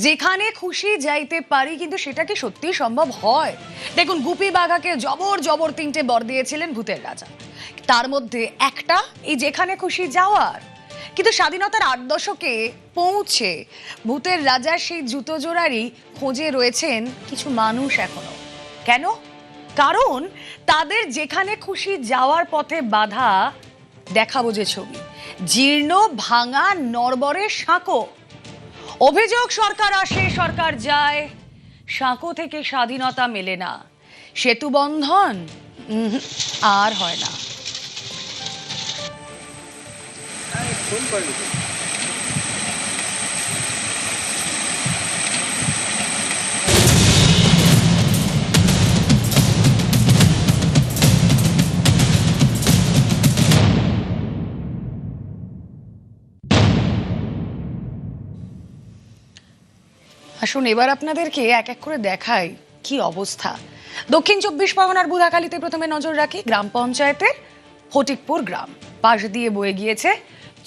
যেখানে খুশি যাইতে পারি, কিন্তু সেটা কি সত্যি সম্ভব হয়? দেখুন, গুপি বাঘাকে জবর জবর 3টে বর দিয়েছিলেন ভূতের রাজা। তার মধ্যে একটা এই যেখানে খুশি যাওয়ার। কিন্তু স্বাধীনতার 8 দশকে পৌঁছে ভূতের রাজার সেই জুতো জোড়ারই খোঁজে রয়েছেন কিছু মানুষ এখনো। কেন? কারণ তাদের যেখানে খুশি যাওয়ার পথে বাধা। দেখাবো যে ছবি, জীর্ণ ভাঙা নড়বড়ে সাঁকো। অভিযোগ, সরকার আসে সরকার যায়, সাঁকো থেকে স্বাধীনতা মেলে না, সেতু বন্ধন আর হয় না। আসুন এবার আপনাদেরকে এক এক করে দেখাই কি অবস্থা। দক্ষিণ 24 পরগনার বুধাখালীতে প্রথমে নজর রাখি। গ্রাম পঞ্চায়েতের ফটিকপুর গ্রাম, পাশ দিয়ে বয়ে গিয়েছে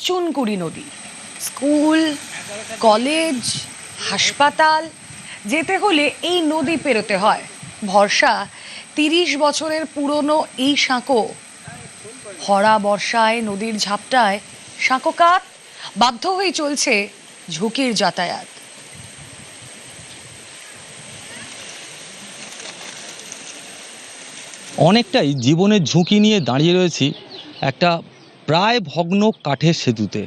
চুনকুড়ি নদী। স্কুল, কলেজ, হাসপাতাল যেতে হলে এই নদী পেরোতে হয়। ভরসা 30 বছরের পুরনো এই সাঁকো। খরা বর্ষায় নদীর ঝাপটায় সাঁকো কাত, বাধ্য হয়ে চলছে ঝুঁকির যাতায়াত। অনেকটাই জীবনের ঝুঁকি নিয়ে দাঁড়িয়ে রয়েছি একটা প্রায় ভগ্ন কাঠের সেতুতে।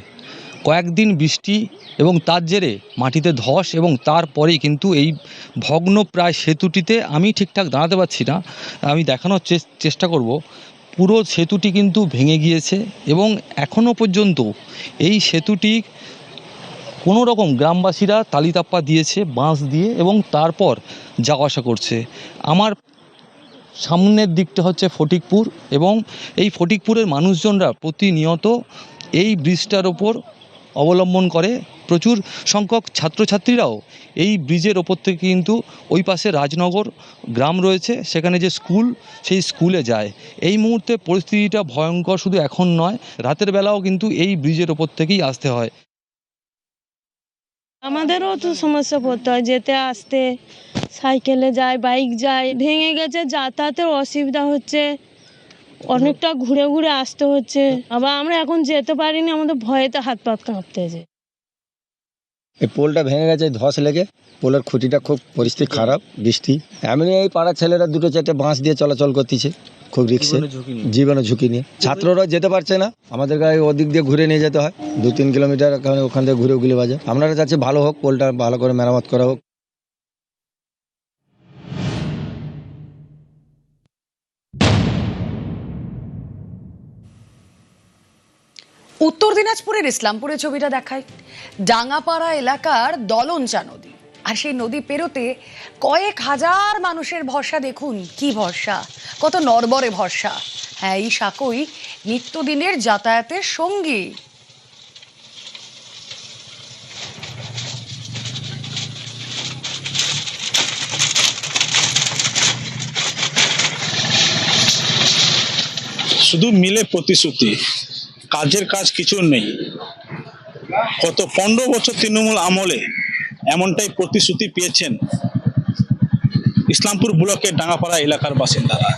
কয়েকদিন বৃষ্টি এবং তার জেরে মাটিতে ধস, এবং তারপরেই কিন্তু এই ভগ্ন প্রায় সেতুটিতে আমি ঠিকঠাক দাঁড়াতে পারছি না। আমি দেখানোর চেষ্টা করব। পুরো সেতুটি কিন্তু ভেঙে গিয়েছে এবং এখনও পর্যন্ত এই সেতুটি কোনো রকম গ্রামবাসীরা তালিতাপ্পা দিয়েছে বাঁশ দিয়ে, এবং তারপর যাওয়া আসা করছে। আমার সামনের দিকটা হচ্ছে ফটিকপুর, এবং এই ফটিকপুরের মানুষজনরা প্রতিনিয়ত এই ব্রিজটার ওপর অবলম্বন করে। প্রচুর সংখ্যক ছাত্রছাত্রীরাও এই ব্রিজের ওপর থেকে কিন্তু ওই পাশে রাজনগর গ্রাম রয়েছে, সেখানে যে স্কুল, সেই স্কুলে যায়। এই মুহূর্তে পরিস্থিতিটা ভয়ঙ্কর, শুধু এখন নয়, রাতের বেলাও কিন্তু এই ব্রিজের ওপর থেকেই আসতে হয়। আমাদেরও তো সমস্যা পড়তে হয়, যেতে আসতে, সাইকেলে যায়, বাইক যায়, ভেঙে গেছে, যাতায়াতের অসুবিধা হচ্ছে, অনেকটা ঘুরে ঘুরে আসতে হচ্ছে। আবার আমরা এখন যেতে পারিনি, আমাদের ভয়েতে হাত পা কাঁপতেছে। এই পোলটা ভেঙে গেছে ধস লেগে। পোলের খুঁটিটা খুব পরিস্থিতি খারাপ। বৃষ্টি এমনি এই পাড়ার ছেলেরা 2-4টে বাঁশ দিয়ে চলাচল করতেছে, খুব রিক্সে, জীবনের ঝুঁকি নিয়ে। ছাত্ররা যেতে পারছে না, আমাদের গায়ে ওদিক দিয়ে ঘুরে নিয়ে যেতে হয় 2-3 কিলোমিটার, ওখান থেকে ঘুরে উগলি বাজে। আপনারা চাচ্ছি ভালো হোক, পোলটা ভালো করে মেরামত করা হোক। উত্তর দিনাজপুরের ইসলামপুরে ছবিটা দেখায়। ডাঙ্গাপাড়া এলাকার দলনচা নদী, আর সেই নদী পেরোতে কয়েক হাজার মানুষের ভরসা। দেখুন কি ভরসা, কত নড়বড়ে ভরসা। হ্যাঁ, এই সাঁকোই নিত্যদিনের যাতায়াতের সঙ্গী। শুধু মিলে প্রতিশ্রুতি, কাজের কাজ কিছু নেই। গত 15 বছর তৃণমূল আমলে এমনটাই প্রতিশ্রুতি পেয়েছেন ইসলামপুর ব্লকের ডাঙ্গাপাড়া এলাকার বাসিন্দারা।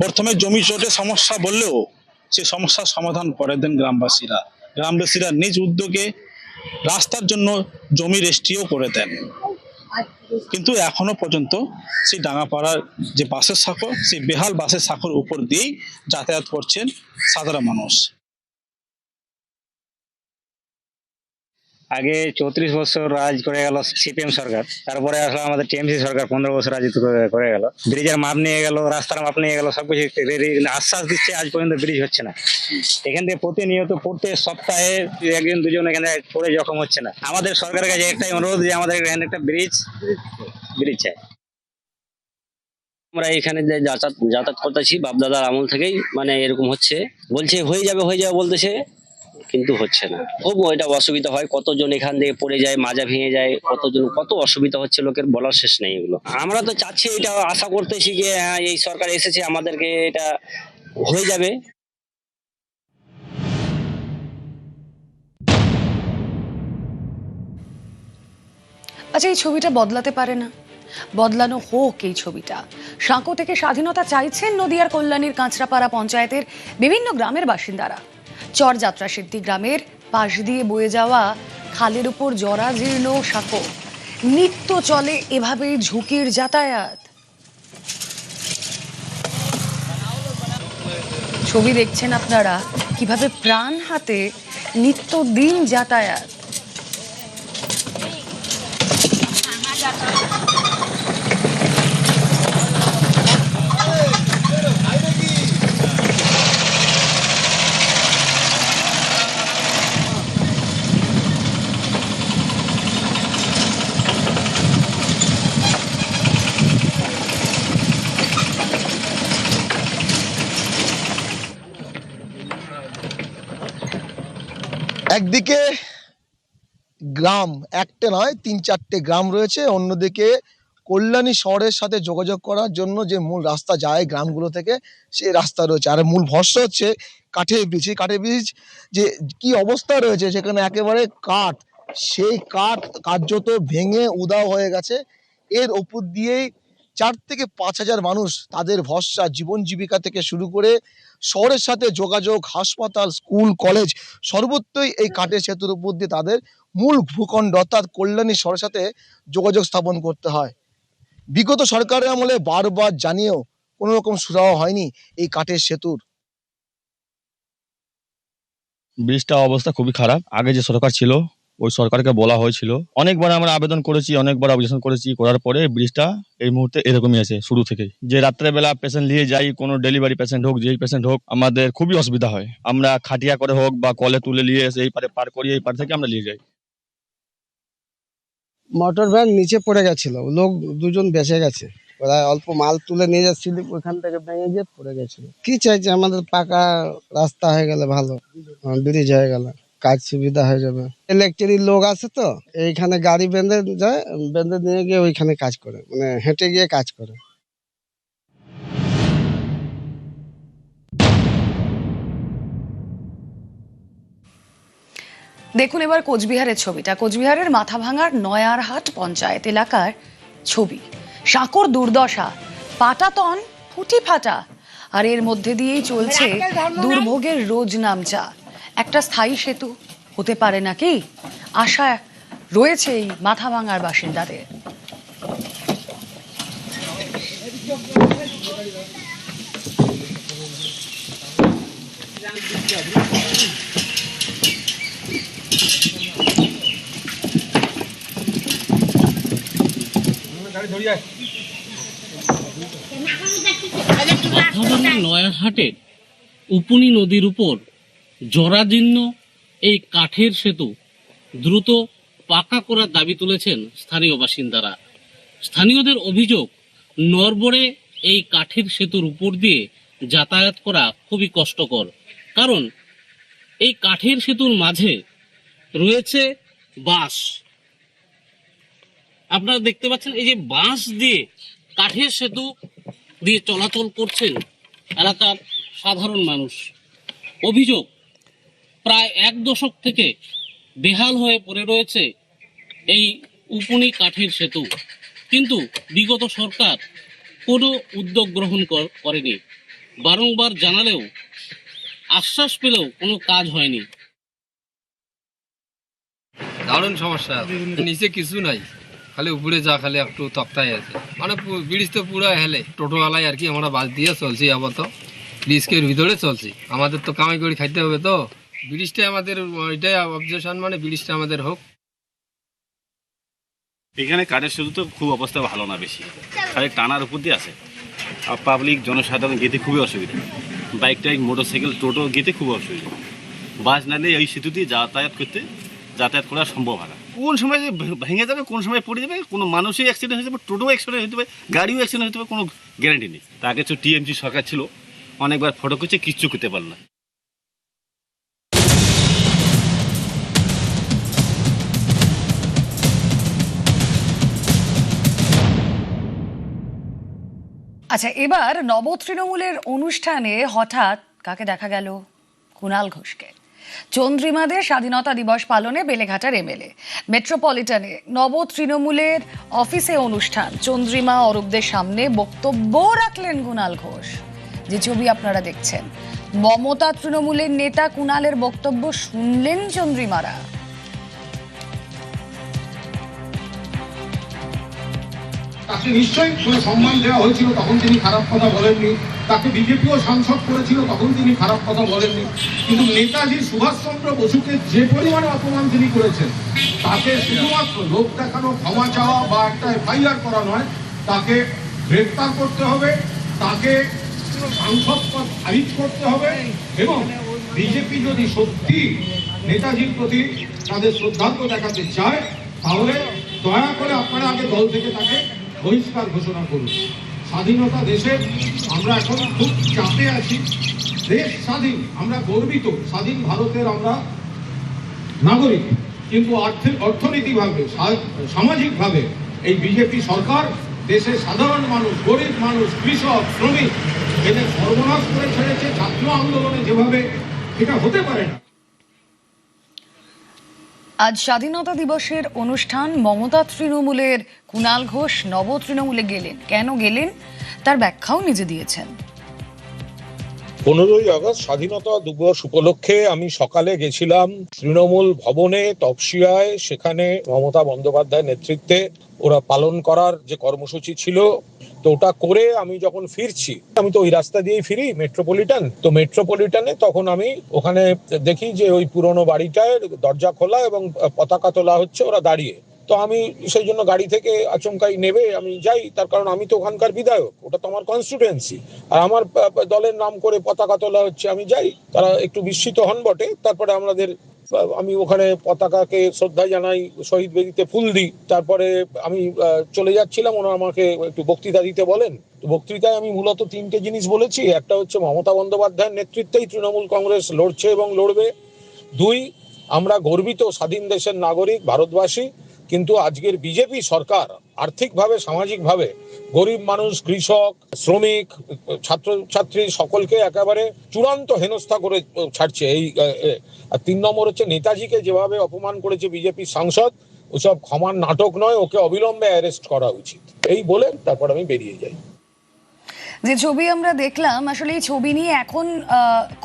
প্রথমে জমি জটের সমস্যা বললেও সেই সমস্যার সমাধান করে দেন গ্রামবাসীরা। গ্রামবাসীরা নিজ উদ্যোগে রাস্তার জন্য জমি রেজিস্ট্রিও করে দেন। কিন্তু এখনো পর্যন্ত সেই ডাঙ্গাপাড়ার যে বাসের সাঁকো, সেই বেহাল বাসের সাঁকোর উপর দিয়েই যাতায়াত করছেন সাধারণ মানুষ। আগে 34 বছর রাজ করে গেল সিপিএম সরকার, তারপরে আসলে আমাদের টিএমসি সরকার 15 বছর রাজত্ব করে গেল। ব্রিজের মাপ নিয়ে গেল, রাস্তার মাপ নিয়ে গেল, সবকিছু আশ্বাস দিচ্ছে, আজ পর্যন্ত ব্রিজ হচ্ছে না। এখান থেকে প্রতিনিয়ত প্রত্যেক সপ্তাহে একজন দুজন এখানে পড়ে জখম হচ্ছে না। আমাদের সরকারের কাছে একটাই অনুরোধ যে আমাদের এখানে একটা ব্রিজ চাই। আমরা এখানে যে যাতায়াত করতেছি বাপদাদার আমল থেকেই, মানে এরকম হচ্ছে, বলছে হয়ে যাবে বলতেছে, কিন্তু হচ্ছে না। খুব এটা অসুবিধা হয়, কতজন এখান থেকে পড়ে যায়, মাজা ভেঙে যায়, কতজন কত অসুবিধা হচ্ছে, লোকের বলার শেষ নেই এগুলো। আমরা তো চাচ্ছি, এটা আশা করতেছি যে হ্যাঁ, এই সরকার এসেছে, আমাদেরকে এটা হয়ে যাবে। আচ্ছা, এই ছবিটা বদলাতে পারে না? বদলানো হোক এই ছবিটা। সাঁকো থেকে স্বাধীনতা চাইছেন নদিয়ার কল্যাণীর কাঁচরাপাড়া পঞ্চায়েতের বিভিন্ন গ্রামের বাসিন্দারা। চর যাত্রা সিদ্ধি গ্রামের পাশ দিয়ে বয়ে যাওয়া খালের উপর জরাজীর্ণ সাঁকো, নিত্য চলে এভাবেই ঝুঁকির যাতায়াত। ছবি দেখছেন আপনারা কিভাবে প্রাণ হাতে নিত্যদিন যাতায়াত। একদিকে গ্রাম একটা নয় 3-4টে গ্রাম রয়েছে, অন্যদিকে কল্যাণী শহরের সাথে যোগাযোগ করার জন্য যে মূল রাস্তা যায় গ্রামগুলো থেকে, সেই রাস্তা রয়েছে। আর মূল ভরসা হচ্ছে কাঠের ব্রিজ। এই কাঠের ব্রিজ যে কি অবস্থা রয়েছে, সেখানে একেবারে কাঠ, সেই কাঠ কার্যত ভেঙে উধাও হয়ে গেছে। এর উপর দিয়েই 4 থেকে 5 হাজার মানুষ তাদের ভরসা, জীবন জীবিকা থেকে শুরু করে শহরের সাথে যোগাযোগ, হাসপাতাল, স্কুল, কলেজ সর্বত্রই এই কাঠের সেতুর উপর দিয়ে তাদের মূল ভূখণ্ড অর্থাৎ কল্যাণী শহরের সাথে যোগাযোগ স্থাপন করতে হয়। বিগত সরকারের আমলে বারবার জানিয়েও কোনো রকম সুরাহা হয়নি এই কাঠের সেতুর। ব্রিজটা অবস্থা খুবই খারাপ। আগে যে সরকার ছিল ওই সরকারকে বলা হয়েছিল, অনেকবার আমরা আবেদন করেছি, অনেকবার অবজেকশন করেছি, করার পরে ব্রিজটা এই মুহূর্তে এরকমই আছে শুরু থেকেই। যে রাত্রেবেলা পেশেন্ট নিয়ে যাই, কোনো ডেলিভারি পেশেন্ট হোক, যেই পেশেন্ট হোক, আমাদের খুবই অসুবিধা হয়। আমরা খাটিয়া করে হোক বা কলে তুলে নিয়ে এসে এই পারে পার করিয়ে এই পার থেকে আমরা নিয়ে যাই। মোটর ভ্যান নিচে পড়ে গেছিল, লোক 2জন বেঁচে গেছে। ওরা অল্প মাল তুলে নিয়ে যাচ্ছিল, ওখান থেকে ভেঙে গিয়ে পড়ে গেছিল। কি চাইছে, আমাদের পাকা রাস্তা হয়ে গেলে ভালো, ব্রিজ হয়ে গেলে কাজ সুবিধা হয়ে যাবে। ইলেকট্রিক লোক আছে তো, এইখানে গাড়ি বেঁধে যায়, বেঁধে নিয়ে গিয়ে ওইখানে কাজ করে, মানে হেঁটে গিয়ে কাজ করে। দেখুন এবার কোচবিহারের ছবিটা। কোচবিহারের মাথাভাঙার নয়ারহাট পঞ্চায়েত এলাকার ছবি। সাঁকোর দুর্দশা, পাটাতন ফুটি ফাটা, আর এর মধ্যে দিয়েই চলছে দুর্ভোগের রোজ নামচা। একটা স্থায়ী সেতু হতে পারে নাকি, আশা রয়েছে এই মাথাভাঙার বাসিন্দাদের। মাথাভাঙা নয়ারহাটের উপুনি নদীর উপর জরাজীর্ণ এই কাঠের সেতু দ্রুত পাকা করার দাবি তুলেছেন স্থানীয় বাসিন্দারা। স্থানীয়দের অভিযোগ, নড়বড়ে এই কাঠের সেতুর উপর দিয়ে যাতায়াত করা খুবই কষ্টকর, কারণ এই কাঠের সেতুর মাঝে রয়েছে বাঁশ। আপনারা দেখতে পাচ্ছেন এই যে বাঁশ দিয়ে কাঠের সেতু দিয়ে চলাচল করছেন এলাকার সাধারণ মানুষ। অভিযোগ, প্রায় 1 দশক থেকে বেহাল হয়ে পড়ে রয়েছে এই উপুনি কাঠের সেতু, কিন্তু বিগত সরকার কোনো উদ্যোগ গ্রহণ করেনি। বারংবার জানালেও, আশ্বাস পেলেও কোনো কাজ হয়নি। দারুণ সমস্যা, নিচে কিছু নাই, খালি উপরে যা খালি একটু তক্তাই আছে, মানে ব্রিজ তো পুরো হেলে। টোটোওয়ালাই আর কি আমরা বাস দিয়ে চলছি, আপাতত ব্রিজের ভিতরে চলছি। আমাদের তো কামাই করে খাইতে হবে, তো ব্রিজটা আমাদের, ওইটাই অবজেকশন, মানে ব্রিজটা আমাদের হোক। এখানে কাঠের সেতু তো খুব অবস্থা ভালো না, বেশি খালি টানার উপর দিয়ে আছে। আর পাবলিক জনসাধারণ গেতে খুবই অসুবিধা, বাইক টাইক মোটরসাইকেল টোটো গেতে খুব অসুবিধা। বাস না নিয়ে এই সেতু দিয়ে যাতায়াত করা সম্ভব হয় না। কোন সময় যে ভেঙে যাবে, কোন সময় পড়ে যাবে, কোনো মানুষই অ্যাক্সিডেন্ট হয়ে যাবে, টোটো অ্যাক্সিডেন্ট হতে পারে, গাড়িও অ্যাক্সিডেন্ট হতে পারে, কোনো গ্যারান্টি নেই। তা আগে তো টিএমসি সরকার ছিল, অনেকবার ফটো করছে, কিচ্ছু করতে পারল না। আচ্ছা, এবার নব তৃণমূলের অনুষ্ঠানে হঠাৎ কাকে দেখা গেল? কুণাল ঘোষকে। চন্দ্রিমাদের স্বাধীনতা দিবস পালনে বেলেঘাটার এমএলএ। মেট্রোপলিটনে নব তৃণমূলের অফিসে অনুষ্ঠান, চন্দ্রিমা অরূপদের সামনে বক্তব্য রাখলেন কুণাল ঘোষ। যে ছবি আপনারা দেখছেন, মমতা তৃণমূলের নেতা কুণালের বক্তব্য শুনলেন চন্দ্রিমারা। তাকে নিশ্চয়ই সম্মান দেওয়া হয়েছিল, তখন তিনি খারাপ কথা বলেননি। তাকে বিজেপিও সাংসদ করেছিল, তখন তিনি খারাপ কথা বলেননি। কিন্তু নেতাজি সুভাষচন্দ্র বসুকে যে পরিমাণে অপমান তিনি করেছেন, তাকে শুধুমাত্র লোক দেখানো, ক্ষমা চাওয়া বা একটা এফআইআর করা নয়, তাকে গ্রেফতার করতে হবে, তাকে সাংসদ পদ খারিজ করতে হবে। এবং বিজেপি যদি সত্যি নেতাজির প্রতি তাদের শ্রদ্ধার্ঘ্য দেখাতে চায়, তাহলে দয়া করে আপনারা আগে দল থেকে তাকে বহিষ্কার ঘোষণা করুন। স্বাধীনতা দেশের, আমরা এখন খুব চাপে আছি। দেশ স্বাধীন, আমরা গর্বিত, স্বাধীন ভারতের আমরা নাগরিক। কিন্তু অর্থনীতিভাবে, সামাজিকভাবে এই বিজেপি সরকার দেশের সাধারণ মানুষ, গরিব মানুষ, কৃষক, শ্রমিক এদের সর্বনাশ করে ছেড়েছে। ছাত্র আন্দোলনে যেভাবে, এটা হতে পারে না। আজ স্বাধীনতা দিবসের অনুষ্ঠান, মমতা তৃণমূলের কুণাল ঘোষ নব তৃণমূলে গেলেন। কেন গেলেন তার ব্যাখ্যাও নিজে দিয়েছেন। 15ই আগস্ট স্বাধীনতা দিবস উপলক্ষে আমি সকালে গেছিলাম তৃণমূল ভবনে তপসিয়ায়। সেখানে মমতা বন্দ্যোপাধ্যায়ের নেতৃত্বে ওরা পালন করার যে কর্মসূচি ছিল, তো ওটা করে আমি যখন ফিরছি, আমি তো ওই রাস্তা দিয়েই ফিরি, মেট্রোপলিটন। তো মেট্রোপলিটনে তখন আমি ওখানে দেখি যে ওই পুরনো বাড়িটায় দরজা খোলা এবং পতাকা তোলা হচ্ছে, ওরা দাঁড়িয়ে। তো আমি সেই জন্য গাড়ি থেকে আচমকাই নেবে আমি যাই, তার কারণ আমি তো ওখানকার বিধায়ক, ওটা তো আমার কনস্টিটুয়েন্সি, আর আমার দলের নাম করে পতাকা তোলা হচ্ছে, আমি যাই। তারা একটু বিস্মিত হন বটে। তারপরে আমি ওখানে পতাকাকে শ্রদ্ধা জানাই, শহীদ বেদিতে ফুল দিই। তারপরে আমি চলে যাচ্ছিলাম, ওনারা আমাকে একটু বক্তৃতা দিতে বলেন। তো বক্তৃতায় আমি মূলত 3টে জিনিস বলেছি। একটা হচ্ছে মমতা বন্দ্যোপাধ্যায়ের নেতৃত্বেই তৃণমূল কংগ্রেস লড়ছে এবং লড়বে। 2, আমরা গর্বিত স্বাধীন দেশের নাগরিক ভারতবাসী, কিন্তু আজকের বিজেপি সরকার আর্থিকভাবে, সামাজিকভাবে গরিব মানুষ, কৃষক, শ্রমিক, ছাত্রছাত্রী সকলকে একেবারে চূড়ান্ত হেনস্থা করে ছাড়ছে। আর 3 নম্বর হচ্ছে নেতাজিকে যেভাবে অপমান করেছে বিজেপি সাংসদ, ওসব ক্ষমার নাটক নয়, ওকে অবিলম্বে অ্যারেস্ট করা উচিত। এই বলে তারপর আমি বেরিয়ে যাই। যে ছবি আমরা দেখলাম, আসলে এই ছবি নিয়ে এখন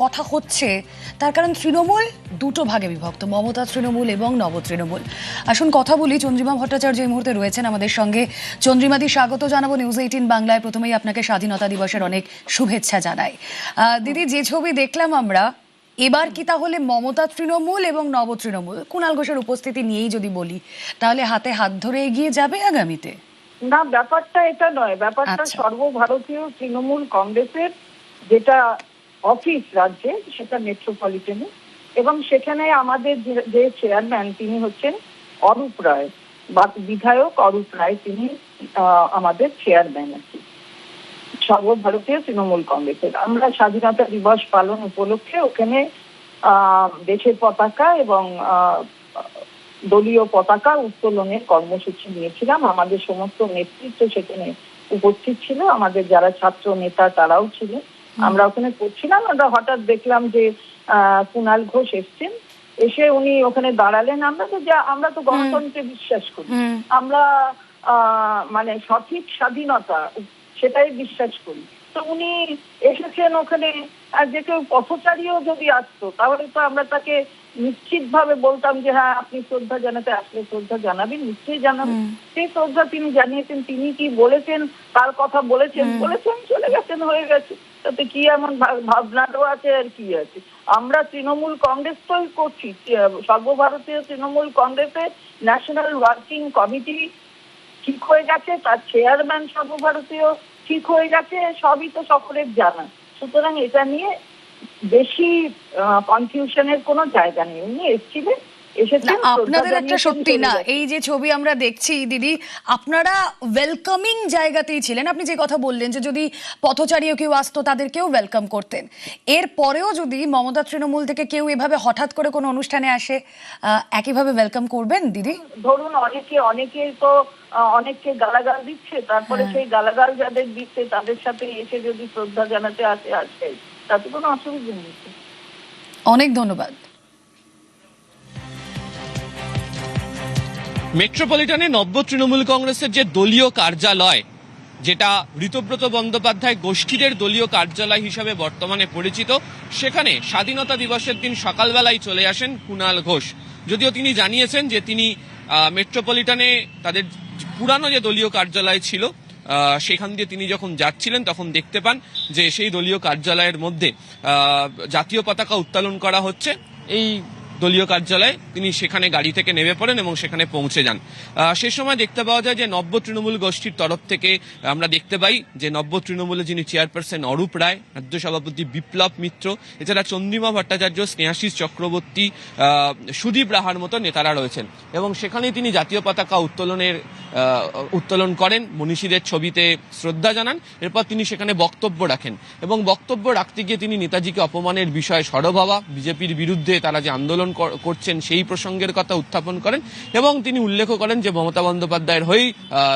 কথা হচ্ছে, তার কারণ তৃণমূল দুটো ভাগে বিভক্ত, মমতা তৃণমূল এবং নব তৃণমূল। আসুন কথা বলি। চন্দ্রিমা ভট্টাচার্য এই মুহূর্তে রয়েছেন আমাদের সঙ্গে। চন্দ্রিমাদি, স্বাগত জানাবো নিউজ 18 বাংলায়। প্রথমেই আপনাকে স্বাধীনতা দিবসের অনেক শুভেচ্ছা জানাই। দিদি, যে ছবি দেখলাম আমরা, এবার কি তাহলে মমতা তৃণমূল এবং নব তৃণমূল কুণাল ঘোষের উপস্থিতি নিয়েই যদি বলি, তাহলে হাতে হাত ধরে এগিয়ে যাবে আগামীতে? না, ব্যাপারটা এটা নয়। ব্যাপারটা সর্বভারতীয় তৃণমূল কংগ্রেসের যেটা অফিস রাজ্যে, সেটা মেট্রোপলিটনে, এবং সেখানে আমাদের যে চেয়ারম্যান তিনি হচ্ছেন অরূপ রায়, বা বিধায়ক অরূপ রায়, তিনি আমাদের চেয়ারম্যান আছেন সর্বভারতীয় তৃণমূল কংগ্রেসের। আমরা স্বাধীনতা দিবস পালন উপলক্ষে ওখানে দেশের পতাকা এবং দলীয় পতাকা উত্তোলনের কর্মসূচি নিয়েছিলাম। আমাদের সমস্ত নেতৃত্ব সেখানে উপস্থিত ছিল, আমাদের যারা ছাত্র নেতা তারাও ছিলেন। আমরা ওখানে করছিলাম, আমরা হঠাৎ দেখলাম যে কুণাল ঘোষ এসছেন। এসে উনি ওখানে দাঁড়ালেন। আমরা তো গণতন্ত্রে বিশ্বাস করি, আমরা মানে সঠিক স্বাধীনতা সেটাই বিশ্বাস করি। তো উনি এসেছেন ওখানে, আর যে কেউ পথচারীও যদি আসতো তাহলে তো আমরা তাকে নিশ্চিত ভাবে বলতাম যে হ্যাঁ, আপনি শ্রদ্ধা জানাতে আসলে শ্রদ্ধা জানাবেন, নিশ্চয়ই জানাবেন। সেই শ্রদ্ধা তিনি জানিয়েছেন। তিনি কি বলেছেন, তার কথা বলেছেন, চলে গেছেন, হয়ে গেছে। তাতে কি এমন ভাবনাটাও আছে আর কি আছে? আমরা তৃণমূল কংগ্রেস তো করছি, সর্বভারতীয় তৃণমূল কংগ্রেসের ন্যাশনাল ওয়ার্কিং কমিটি ঠিক হয়ে গেছে, তার চেয়ারম্যান সর্বভারতীয় ঠিক হয়ে গেছে, সবই তো সকলের জানা। সুতরাং এটা নিয়ে বেশি কনফিউশনের কোনো জায়গা নেই। উনি এসেছিলেন, আপনাদের একটা সত্যি না, এই যে ছবি আমরা দেখছি দিদি, আপনারা ওয়েলকামিং জায়গাতেই ছিলেন। আপনি যে কথা বললেন যে যদি পথচারীও কেউ আসতো তাদেরকেও ওয়েলকাম করতেন, এর পরেও যদি মমতা তৃণমূল থেকে কেউ এভাবে হঠাৎ করে কোনো অনুষ্ঠানে আসে, একইভাবে ওয়েলকাম করবেন দিদি? ধরুন অনেকে তো অনেককে গালাগাল দিচ্ছে, তারপরে সেই গালাগাল যাদের দিচ্ছে তাদের সাথে এসে যদি শ্রদ্ধা জানাতে আসে, তাতে কোনো অসুবিধা নেই। অনেক ধন্যবাদ। মেট্রোপলিটনে নব্য তৃণমূল কংগ্রেসের যে দলীয় কার্যালয়, যেটা ঋতব্রত বন্দ্যোপাধ্যায় গোষ্ঠীদের দলীয় কার্যালয় হিসাবে বর্তমানে পরিচিত, সেখানে স্বাধীনতা দিবসের দিন সকালবেলায় চলে আসেন কুণাল ঘোষ। যদিও তিনি জানিয়েছেন যে তিনি মেট্রোপলিটনে তাদের পুরানো যে দলীয় কার্যালয় ছিল সেখান দিয়ে তিনি যখন যাচ্ছিলেন তখন দেখতে পান যে সেই দলীয় কার্যালয়ের মধ্যে জাতীয় পতাকা উত্তোলন করা হচ্ছে। এই দলীয় কার্যালয়ে তিনি সেখানে গাড়ি থেকে নেমে পড়েন এবং সেখানে পৌঁছে যান। সে সময় দেখতে পাওয়া যায় যে নব্য তৃণমূল গোষ্ঠীর তরফ থেকে আমরা দেখতে পাই যে নব্য তৃণমূলে যিনি চেয়ারপারসন অরূপ রায়, রাজ্য সভাপতি বিপ্লব মিত্র, এছাড়া চন্দ্রিমা ভট্টাচার্য, স্নেহাশিস চক্রবর্তী, সুদীপ রাহার মতো নেতারা রয়েছেন এবং সেখানেই তিনি জাতীয় পতাকা উত্তোলন করেন, মনীষীদের ছবিতে শ্রদ্ধা জানান। এরপর তিনি সেখানে বক্তব্য রাখেন এবং বক্তব্য রাখতে গিয়ে তিনি নেতাজিকে অপমানের বিষয়ে সরব হওয়া, বিজেপির বিরুদ্ধে তারা যে আন্দোলন করছেন সেই প্রসঙ্গের কথা উত্থাপন করেন এবং তিনি উল্লেখ করেন যে মমতা বন্দ্যোপাধ্যায়ের হয়েই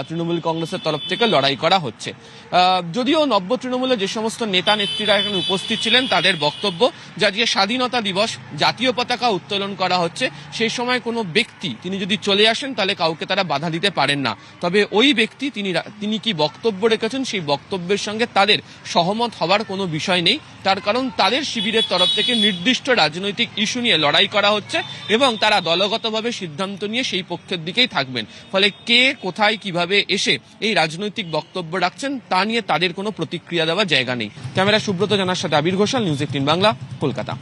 তৃণমূল কংগ্রেসের তরফ থেকে লড়াই করা হচ্ছে। যদিও নব্য তৃণমূলে যে সমস্ত নেতা নেত্রীরা এখানে উপস্থিত ছিলেন তাদের বক্তব্য যে আজকে স্বাধীনতা দিবস, জাতীয় পতাকা উত্তোলন করা হচ্ছে, সেই সময় কোনো ব্যক্তি তিনি যদি চলে আসেন তাহলে কাউকে তারা বাধা দিতে পারেন না। তবে ওই ব্যক্তি তিনি কি বক্তব্য রেখেছেন সেই বক্তব্যের সঙ্গে তাদের সহমত হওয়ার কোনো বিষয় নেই। তার কারণ তাদের শিবিরের তরফ থেকে নির্দিষ্ট রাজনৈতিক ইস্যু নিয়ে লড়াই করা হচ্ছে এবং তারা দলগতভাবে সিদ্ধান্ত নিয়ে সেই পক্ষের দিকেই থাকবেন। ফলে কে কোথায় কিভাবে এসে এই রাজনৈতিক বক্তব্য রাখছেন তা নিয়ে তাদের কোনো প্রতিক্রিয়া দেওয়ার জায়গা নেই। ক্যামেরা সুব্রত জানার সাথে আবির ঘোষাল, নিউজ 18 বাংলা, কলকাতা।